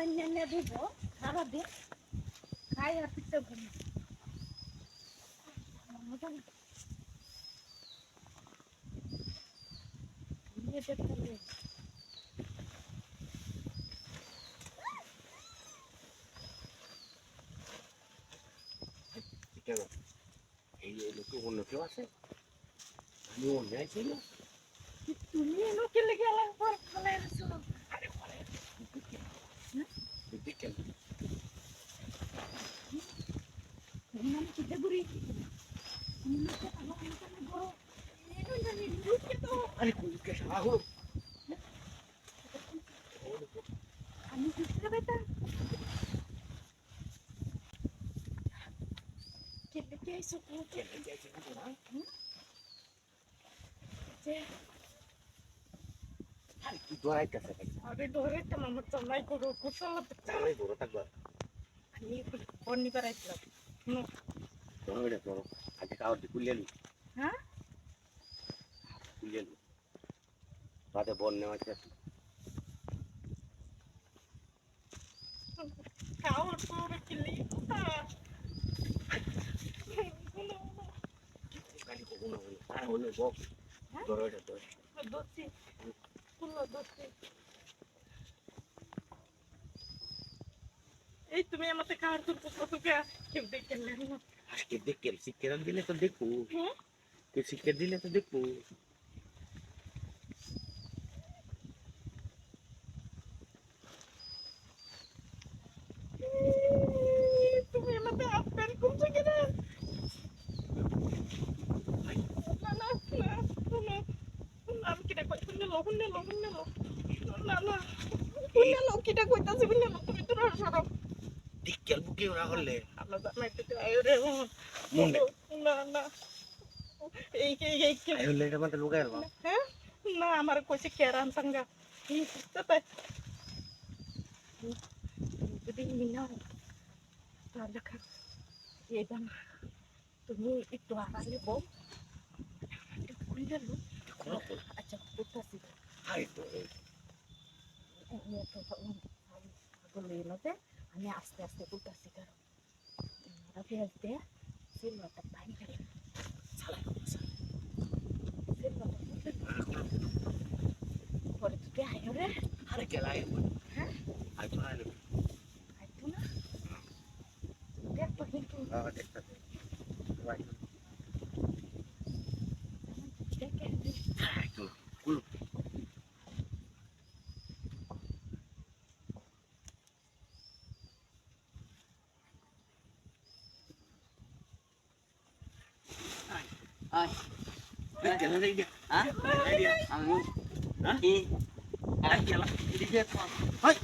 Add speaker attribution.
Speaker 1: নিয়ে দিব খাবার দিয়ে খাই আর পিঠা ঘুম
Speaker 2: এই লোকে অন্য কেউ আছে আমি অন্য আছি না
Speaker 1: তুমি লোকে লেগে এলাম পর ফলে আসো
Speaker 2: আরে বলে কেন
Speaker 1: আমি কিতে বুড়ি
Speaker 2: আরে কুলকে সাহো
Speaker 1: আমি বুঝতে বেটা কেটে কে এসো
Speaker 2: কেন যাইছে না
Speaker 1: যে
Speaker 2: আরে কি দরাইতেছে
Speaker 1: আরে ধরে তো মামা চালাই করো কুশল
Speaker 2: চালাই বড় থাকবা
Speaker 1: আমি ফোন করাইছিলাম
Speaker 2: তোর এটা তোর আগে কাও কুলিয়ালি
Speaker 1: হ্যাঁ
Speaker 2: কুলিয়ালি বাদে বল নেওয়া আছে
Speaker 1: খাওয়ার পরে কিলি
Speaker 2: গাড়ি কখনো হলো আর হলো বক তোর এটা তোর
Speaker 1: দোষী পুরো দোষী এই তুমি আমাকে খাওয়ার জন্য কতকে কেউ দেখলেন না
Speaker 2: আজকে দেখে শিক্ষা দিলে তো দেখো
Speaker 1: হ্যাঁ
Speaker 2: কে শিক্ষা দিলে তো দেখো
Speaker 1: তুমি আমাকে আপেল করছো কিনা না না না আমি কিটা কই শুনলে না না শুনলে কিটা কইতাছি শুনলে তুমি তো সরো
Speaker 2: দেখে বুকে ওরা হলে
Speaker 1: আল্লাহ জামাইতে আয়ো রে
Speaker 2: মনে
Speaker 1: না না এই
Speaker 2: আই হলে এটা মধ্যে লুকায় না
Speaker 1: হ্যাঁ না আমার কইছে কেরান সঙ্গা এই তো তাই যদি মিনা তাহলে খা এই দাম তুমি একটু আড়ালে বউ খুলে লো আচ্ছা করতেছি
Speaker 2: হাই তো
Speaker 1: আমি আস্তে আস্তে করতেছি কারণ পেঁয়াজ দিয়ে সিলভারটা পানি ফেলে পরে তুই আয়ো রে
Speaker 2: আরে কেলাই
Speaker 1: হ্যাঁ
Speaker 2: আই তো আই
Speaker 1: আইতো না দেখ তো কিন্তু
Speaker 2: দেখতে রাইট
Speaker 1: দেখে
Speaker 2: আই তো কুল
Speaker 3: Ơi,
Speaker 2: দেখে না দেখে
Speaker 3: hả?
Speaker 2: Idea
Speaker 3: Ăn luôn.
Speaker 2: hả
Speaker 3: Chi?
Speaker 2: Idea
Speaker 3: Đi chơi con.
Speaker 2: High